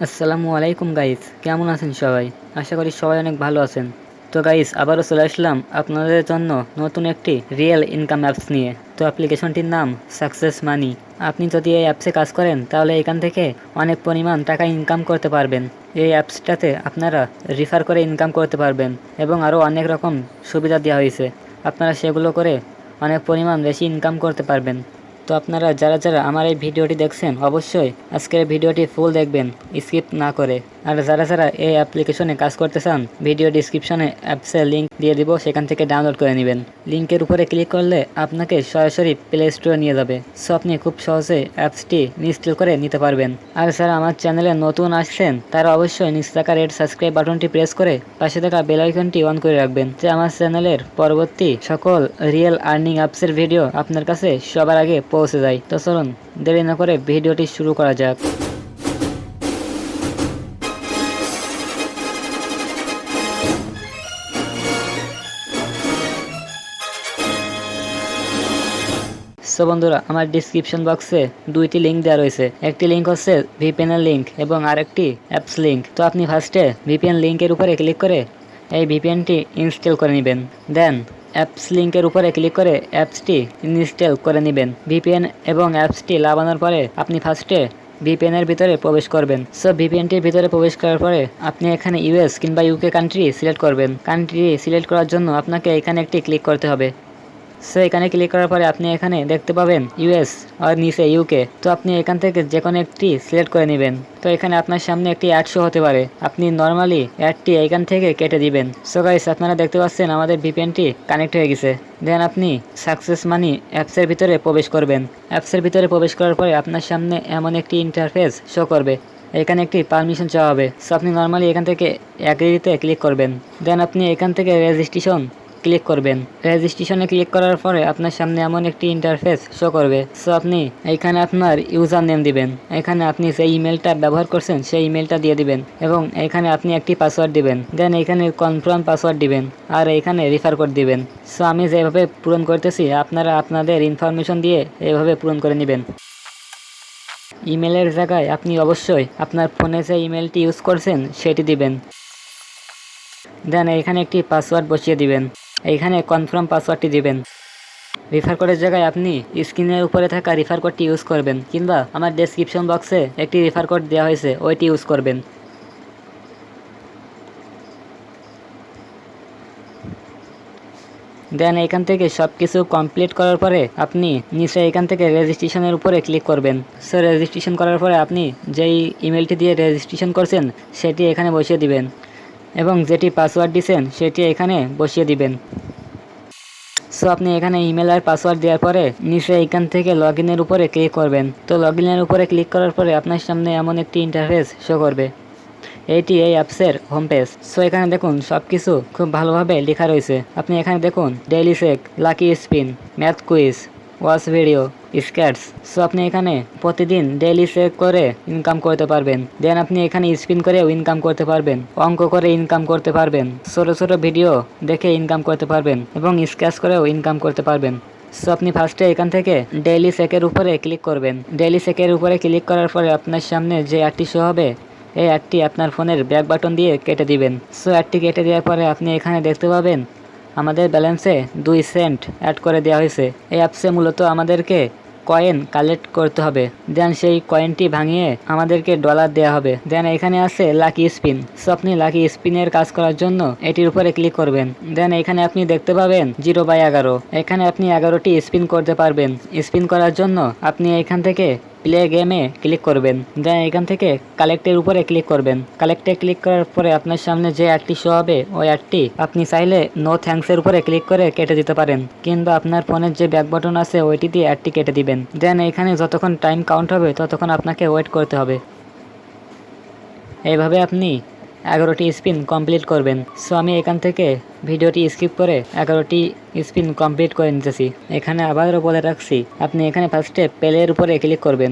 আসসালামু আলাইকুম গাইস, কেমন আছেন সবাই? আশা করি সবাই অনেক ভালো আছেন। তো গাইস, আবারও চলে আসলাম আপনাদের জন্য নতুন একটি রিয়েল ইনকাম অ্যাপস নিয়ে। তো অ্যাপ্লিকেশনটির নাম সাকসেস মানি। আপনি যদি এই অ্যাপসে কাজ করেন তাহলে এখান থেকে অনেক পরিমাণ টাকা ইনকাম করতে পারবেন। এই অ্যাপসটাতে আপনারা রেফার করে ইনকাম করতে পারবেন এবং আরও অনেক রকম সুবিধা দেওয়া হয়েছে। আপনারা সেগুলো করে অনেক পরিমাণ বেশি ইনকাম করতে পারবেন। তো আপনারা যারা আমার এই ভিডিওটি দেখছেন অবশ্যই আজকের ভিডিওটি ফুল দেখবেন, স্কিপ না করে। আর যারা এই অ্যাপ্লিকেশনে কাজ করতে চান, ভিডিও ডিসক্রিপশনে অ্যাপসের লিঙ্ক দিয়ে দিব, সেখান থেকে ডাউনলোড করে নেবেন। লিঙ্কের উপরে ক্লিক করলে আপনাকে সরাসরি প্লে স্টোরে নিয়ে যাবে। সো আপনি খুব সহজে অ্যাপসটি ইনস্টল করে নিতে পারবেন। আর যারা আমার চ্যানেলে নতুন আসছেন তারা অবশ্যই নিচে থাকা রেড সাবস্ক্রাইব বাটনটি প্রেস করে পাশে থাকা বেল আইকনটি অন করে রাখবেন, যে আমার চ্যানেলের পরবর্তী সকল রিয়েল আর্নিং অ্যাপসের ভিডিও আপনার কাছে সবার আগে পৌঁছে যায়। তো চলুন দেরি না করে ভিডিওটি শুরু করা যাক। সো বন্ধুরা, আমার ডিসক্রিপশন বক্সে দুইটি লিঙ্ক দেওয়া রয়েছে। একটি লিঙ্ক হচ্ছে ভিপিএন এর লিঙ্ক এবং আরেকটি অ্যাপস লিঙ্ক। তো আপনি ফার্স্টে ভিপিএন লিঙ্কের উপরে ক্লিক করে এই ভিপিএনটি ইনস্টল করে নেবেন। দেন অ্যাপস লিঙ্কের উপরে ক্লিক করে অ্যাপসটি ইনস্টল করে নেবেন। ভিপিএন এবং অ্যাপসটি লাগানোর পরে আপনি ফার্স্টে ভিপিএন এর ভিতরে প্রবেশ করবেন। সো ভিপিএনটির ভিতরে প্রবেশ করার পরে আপনি এখানে ইউএস কিংবা ইউকে কান্ট্রি সিলেক্ট করবেন। কান্ট্রি সিলেক্ট করার জন্য আপনাকে এখানে একটি ক্লিক করতে হবে। সো এখানে ক্লিক করার পরে আপনি এখানে দেখতে পাবেন ইউএস আর নিচে ইউকে। তো আপনি এখান থেকে যে কোনো একটি সিলেক্ট করে নেবেন। তো এখানে আপনার সামনে একটি অ্যাড শো হতে পারে, আপনি নর্মালি অ্যাডটি এখান থেকে কেটে দিবেন। সো গাইস, আপনারা দেখতে পাচ্ছেন আমাদের ভিপিএনটি কানেক্ট হয়ে গেছে। দেন আপনি সাকসেস মানি অ্যাপসের ভিতরে প্রবেশ করবেন। অ্যাপসের ভিতরে প্রবেশ করার পরে আপনার সামনে এমন একটি ইন্টারফেস শো করবে। এখানে একটি পারমিশন চাওয়া হবে। সো আপনি নর্মালি এখান থেকে অ্যাগ্রিতে ক্লিক করবেন। দেন আপনি এখান থেকে রেজিস্ট্রেশন ক্লিক করবেন। রেজিস্ট্রেশনে ক্লিক করার পরে আপনার সামনে এমন একটি ইন্টারফেস শো করবে। সো আপনি এখানে আপনার ইউজার নেম দিবেন। এখানে আপনি যে ইমেলটা ব্যবহার করছেন সেই ইমেলটা দিয়ে দিবেন এবং এখানে আপনি একটি পাসওয়ার্ড দিবেন। দেন এখানে কনফার্ম পাসওয়ার্ড দিবেন আর এখানে রেফার কোড দিবেন। সো আমি যেভাবে পূরণ করতেছি আপনারা আপনাদের ইনফরমেশন দিয়ে এভাবে পূরণ করে নেবেন। ইমেলের জায়গায় আপনি অবশ্যই আপনার ফোনে যে ইমেলটি ইউজ করছেন সেটি দিবেন। দেন এখানে একটি পাসওয়ার্ড বসিয়ে দিবেন। এইখানে কনফার্ম পাসওয়ার্ডটি দিবেন। রেফার কোডের জায়গায় আপনি স্ক্রিনের উপরে থাকা রেফার কোডটি ইউজ করবেন, কিংবা আমার ডেসক্রিপশন বক্সে একটি রেফার কোড দেওয়া হয়েছে ওইটি ইউজ করবেন। দেন এখান থেকে সব কিছু কমপ্লিট করার পরে আপনি নিচে এখান থেকে রেজিস্ট্রেশনের উপরে ক্লিক করবেন। সো রেজিস্ট্রেশন করার পরে আপনি যেই ইমেলটি দিয়ে রেজিস্ট্রেশন করছেন সেটি এখানে বসিয়ে দিবেন এবং যেটি পাসওয়ার্ড দিয়েছেন সেটি এখানে বসিয়ে দিবেন। সো আপনি এখানে ইমেল আর পাসওয়ার্ড দেওয়ার পরে নিচে এখান থেকে লগ ইনের উপরে ক্লিক করবেন। তো লগ ইনের উপরে ক্লিক করার পরে আপনার সামনে এমন একটি ইন্টারফেস শো করবে। এইটি এই অ্যাপসের হোম পেজ। সো এখানে দেখুন সব কিছু খুব ভালোভাবে লেখা রয়েছে। আপনি এখানে দেখুন daily check, lucky spin, math quiz, watch video, স্ক্যাটস। সো আপনি এখানে প্রতিদিন ডেইলি চেক করে ইনকাম করতে পারবেন। দেন আপনি এখানে স্পিন করেও ইনকাম করতে পারবেন, অঙ্ক করে ইনকাম করতে পারবেন, ছোট ছোট ভিডিও দেখে ইনকাম করতে পারবেন এবং স্ক্র্যাচ করেও ইনকাম করতে পারবেন। সো আপনি ফার্স্টে এখান থেকে ডেইলি চেকের উপরে ক্লিক করবেন। ডেইলি চেকের উপরে ক্লিক করার পরে আপনার সামনে যে অ্যাডটি শো হবে এই অ্যাডটি আপনার ফোনের ব্যাক বাটন দিয়ে কেটে দিবেন। সো অ্যাডটি কেটে দেওয়ার পরে আপনি এখানে দেখতে পাবেন আমাদের ব্যালেন্সে 2 সেন্ট অ্যাড করে দেওয়া হয়েছে। এই অ্যাপসে মূলত আমাদেরকে কয়েন কালেক্ট করতে হবে। দেন সেই কয়েনটি ভাঙিয়ে আমাদেরকে ডলার দেওয়া হবে। দেন এখানে আছে লাকি স্পিন। সো আপনি লাকি স্পিনের কাজ করার জন্য এটির উপরে ক্লিক করবেন। দেন এখানে আপনি দেখতে পাবেন 0/11। এখানে আপনি 11টি স্পিন করতে পারবেন। স্পিন করার জন্য আপনি এখান থেকে প্লে গেমে ক্লিক করবেন। দেন এখান থেকে কালেক্টের উপরে ক্লিক করবেন। কালেক্টে ক্লিক করার পরে আপনার সামনে যে অ্যাডটি শো হবে ওই অ্যাডটি আপনি চাইলে নো থ্যাঙ্কসের উপরে ক্লিক করে কেটে দিতে পারেন, কিন্তু আপনার ফোনের যে ব্যাক বাটন আছে ওইটি দিয়ে অ্যাডটি কেটে দিবেন। দেন এখানে যতক্ষণ টাইম কাউন্ট হবে ততক্ষণ আপনাকে ওয়েট করতে হবে। এইভাবে আপনি 11টি স্পিন কমপ্লিট করবেন। সো আমি এখান থেকে ভিডিওটি স্কিপ করে 11টি স্পিন কমপ্লিট করে নিতেছি। এখানে আবারও বলে রাখছি, আপনি এখানে ফার্স্টে প্লের উপরে ক্লিক করবেন।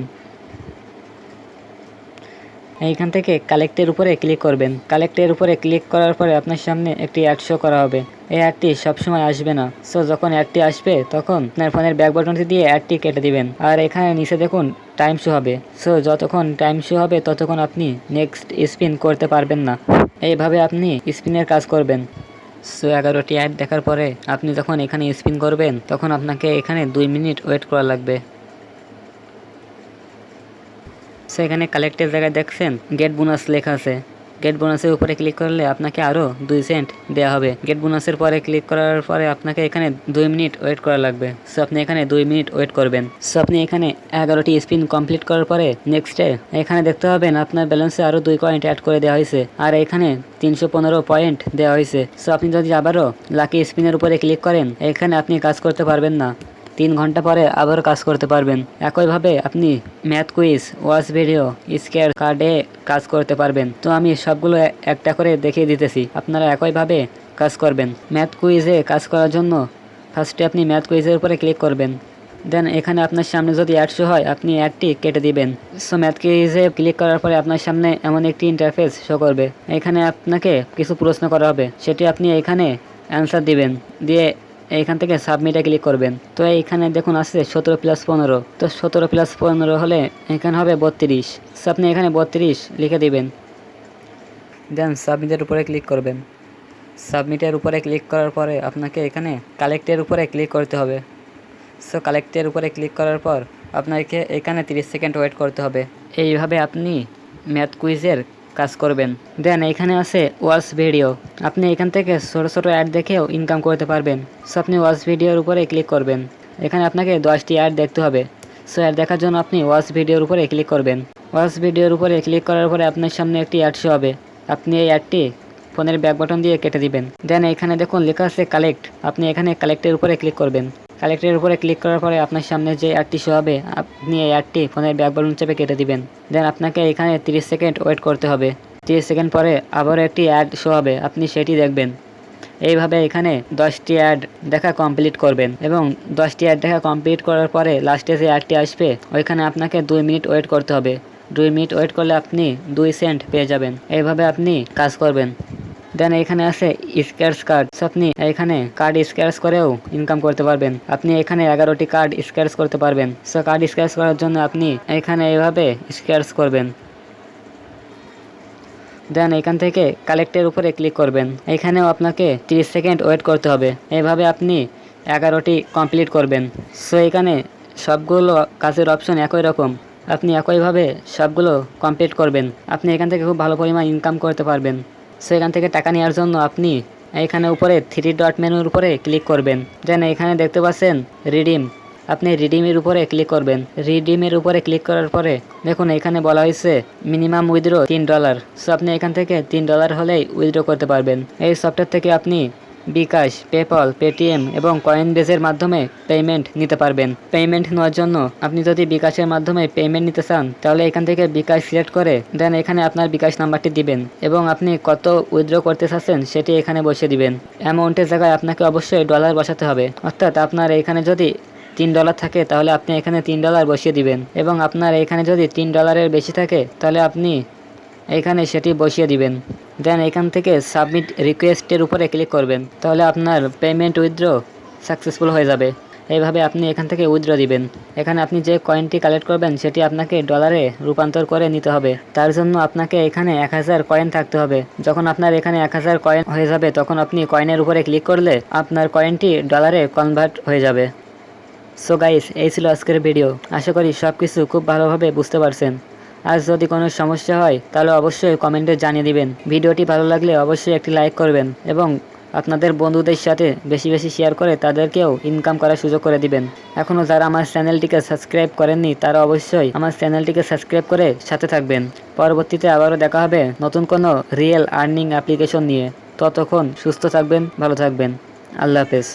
এইখান থেকে কালেক্টের উপরে ক্লিক করবেন। কালেক্টের উপরে ক্লিক করার পরে আপনার সামনে একটি অ্যাড শো করা হবে। এই অ্যাডটি সবসময় আসবে না। সো যখন অ্যাডটি আসবে তখন আপনার ফোনের ব্যাক বাটনটি দিয়ে অ্যাডটি কেটে দিবেন। আর এখানে নিচে দেখুন টাইম শো হবে। সো যতক্ষণ টাইম শো হবে ততক্ষণ আপনি নেক্সট স্পিন করতে পারবেন না। এইভাবে আপনি স্পিনের কাজ করবেন। সো 11টি অ্যাড দেখার পরে আপনি যখন এখানে স্পিন করবেন তখন আপনাকে এখানে 2 মিনিট ওয়েট করা লাগবে। সো এখানে কালেক্টের জায়গায় দেখছেন গেট বোনাস লেখা আছে। গেট বোনাসের উপরে ক্লিক করলে আপনাকে আরও 2 সেন্ট দেওয়া হবে। গেট বোনাসের পরে ক্লিক করার পরে আপনাকে এখানে 2 মিনিট ওয়েট করা লাগবে। সো আপনি এখানে 2 মিনিট ওয়েট করবেন। সো আপনি এখানে 11টি স্পিন কমপ্লিট করার পরে নেক্সটে এখানে দেখতে পাবেন আপনার ব্যালেন্সে আরও 2 পয়েন্ট অ্যাড করে দেওয়া হয়েছে, আর এখানে 315 পয়েন্ট দেওয়া হয়েছে। সো আপনি যদি আবারও লাকি স্পিনের উপরে ক্লিক করেন এখানে আপনি কাজ করতে পারবেন না। 3 ঘন্টা পরে আবার কাজ করতে পারবেন। একইভাবে আপনি math quiz, watch video, square কার্ডে কাজ করতে পারবেন। তো আমি সবগুলো একটা করে দেখিয়ে দিতেছি, আপনারা একইভাবে কাজ করবেন। ম্যাথ কুইজে কাজ করার জন্য ফার্স্টে আপনি ম্যাথ কুইজের উপরে ক্লিক করবেন। দেন এখানে আপনার সামনে যদি অ্যাড শো হয় আপনি অ্যাডটি কেটে দিবেন। সো ম্যাথ কুইজে ক্লিক করার পরে আপনার সামনে এমন একটি ইন্টারফেস শো করবে। এখানে আপনাকে কিছু প্রশ্ন করা হবে, সেটি আপনি এখানে অ্যান্সার দিবেন, দিয়ে এইখান থেকে সাবমিটে ক্লিক করবেন। তো এইখানে দেখুন আছে 17+15। তো 17+15 হলে এখানে হবে 32। সো আপনি এখানে 32 লিখে দিবেন। দেন সাবমিটের উপরে ক্লিক করবেন। সাবমিটের উপরে ক্লিক করার পরে আপনাকে এখানে কালেক্টের উপরে ক্লিক করতে হবে। সো কালেক্টের উপরে ক্লিক করার পর আপনাকে এখানে 30 সেকেন্ড ওয়েট করতে হবে। এইভাবে আপনি ম্যাথ কুইজের কাজ করবেন। দেন এখানে আছে ওয়াচ ভিডিও, আপনি এখান থেকে ছোটো ছোটো অ্যাড দেখেও ইনকাম করতে পারবেন। সো আপনি ওয়াচ ভিডিওর উপরে ক্লিক করবেন। এখানে আপনাকে 10টি অ্যাড দেখতে হবে। সো অ্যাড দেখার জন্য আপনি ওয়াচ ভিডিওর উপরে ক্লিক করবেন। ওয়াচ ভিডিওর উপরে ক্লিক করার পরে আপনার সামনে একটি অ্যাড শো হবে। আপনি এই অ্যাডটি ফোনের ব্যাক বাটন দিয়ে কেটে দিবেন। দেন এখানে দেখুন লেখা আছে কালেক্ট, আপনি এখানে কালেক্টের উপরে ক্লিক করবেন। কালেক্টের উপরে ক্লিক করার পরে আপনার সামনে যে অ্যাডটি শো হবে আপনি এই অ্যাডটি ফোনের ব্যাক বাটন চেপে কেটে দিবেন। দেন আপনাকে এখানে 30 সেকেন্ড ওয়েট করতে হবে। 30 সেকেন্ড পরে আবার একটি অ্যাড শো হবে, আপনি সেটি দেখবেন। এইভাবে এখানে 10টি অ্যাড দেখা কমপ্লিট করবেন এবং 10টি অ্যাড দেখা কমপ্লিট করার পরে লাস্টে যে অ্যাডটি আসবে ওইখানে আপনাকে 2 মিনিট ওয়েট করতে হবে। 2 মিনিট ওয়েট করলে আপনি 2 সেন্ট পেয়ে যাবেন। এইভাবে আপনি কাজ করবেন। দেন এখানে আছে স্ক্র্যাচ কার্ড, আপনি এখানে কার্ড স্ক্র্যাচ করেও ইনকাম করতে পারবেন। আপনি এখানে 11টি কার্ড স্ক্র্যাচ করতে পারবেন। সো কার্ড স্ক্র্যাচ করার জন্য আপনি এখানে এইভাবে স্ক্র্যাচ করবেন। দেন এখান থেকে কালেক্টের উপরে ক্লিক করবেন। এখানেও আপনাকে 30 সেকেন্ড ওয়েট করতে হবে। এইভাবে আপনি 11টি কমপ্লিট করবেন। সো এখানে সবগুলো কাজের অপশন একই রকম, আপনি একইভাবে সবগুলো কমপ্লিট করবেন। আপনি এখান থেকে খুব ভালো পরিমাণ ইনকাম করতে পারবেন। সো এখান থেকে টাকা নেওয়ার জন্য আপনি এখানে উপরে 3 ডট মেনুর উপরে ক্লিক করবেন। দেন এখানে দেখতে পাচ্ছেন রিডিম, আপনি রিডিমের উপরে ক্লিক করবেন। রিডিমের উপরে ক্লিক করার পরে দেখুন এখানে বলা হয়েছে মিনিমাম উইথড্র $3। সো আপনি এখান থেকে $3 হলেই উইথড্র করতে পারবেন। এই সফটওয়্যার থেকে আপনি বিকাশ, পেপল, পেটিএম এবং কয়েনবেজের মাধ্যমে পেমেন্ট নিতে পারবেন। পেমেন্ট নেওয়ার জন্য আপনি যদি বিকাশের মাধ্যমে পেমেন্ট নিতে চান তাহলে এখান থেকে বিকাশ সিলেক্ট করে দেন এখানে আপনার বিকাশ নাম্বারটি দিবেন এবং আপনি কত উইথড্র করতে চাচ্ছেন সেটি এখানে বসিয়ে দিবেন। অ্যামাউন্টের জায়গায় আপনাকে অবশ্যই ডলার বসাতে হবে, অর্থাৎ আপনার এখানে যদি $3 থাকে তাহলে আপনি এখানে $3 বসিয়ে দিবেন এবং আপনার এখানে যদি $3 বেশি থাকে তাহলে আপনি এখানে সেটি বসিয়ে দিবেন। দেন এখান থেকে সাবমিট রিকোয়েস্টের উপরে ক্লিক করবেন, তাহলে আপনার পেমেন্ট উইথড্র সাকসেসফুল হয়ে যাবে। এইভাবে আপনি এখান থেকে উইথড্র দিবেন। এখানে আপনি যে কয়েনটি কালেক্ট করবেন সেটি আপনাকে ডলারে রূপান্তর করে নিতে হবে। তার জন্য আপনাকে এখানে 1000 কয়েন থাকতে হবে। যখন আপনার এখানে 1000 কয়েন হয়ে যাবে তখন আপনি কয়েনের উপরে ক্লিক করলে আপনার কয়েনটি ডলারে কনভার্ট হয়ে যাবে। সো গাইস, এই ছিল আজকের ভিডিও। আশা করি সব কিছু খুব ভালোভাবে বুঝতে পারছেন। আর যদি কোনো সমস্যা হয় তাহলে অবশ্যই কমেন্টে জানিয়ে দিবেন। ভিডিওটি ভালো লাগলে অবশ্যই একটি লাইক করবেন এবং আপনাদের বন্ধুদের সাথে বেশি বেশি শেয়ার করে তাদেরকেও ইনকাম করার সুযোগ করে দিবেন। এখনও যারা আমার চ্যানেলটিকে সাবস্ক্রাইব করেননি তারা অবশ্যই আমার চ্যানেলটিকে সাবস্ক্রাইব করে সাথে থাকবেন। পরবর্তীতে আবারও দেখা হবে নতুন কোনো রিয়েল আর্নিং অ্যাপ্লিকেশন নিয়ে। ততক্ষণ সুস্থ থাকবেন, ভালো থাকবেন। আল্লাহ হাফেজ।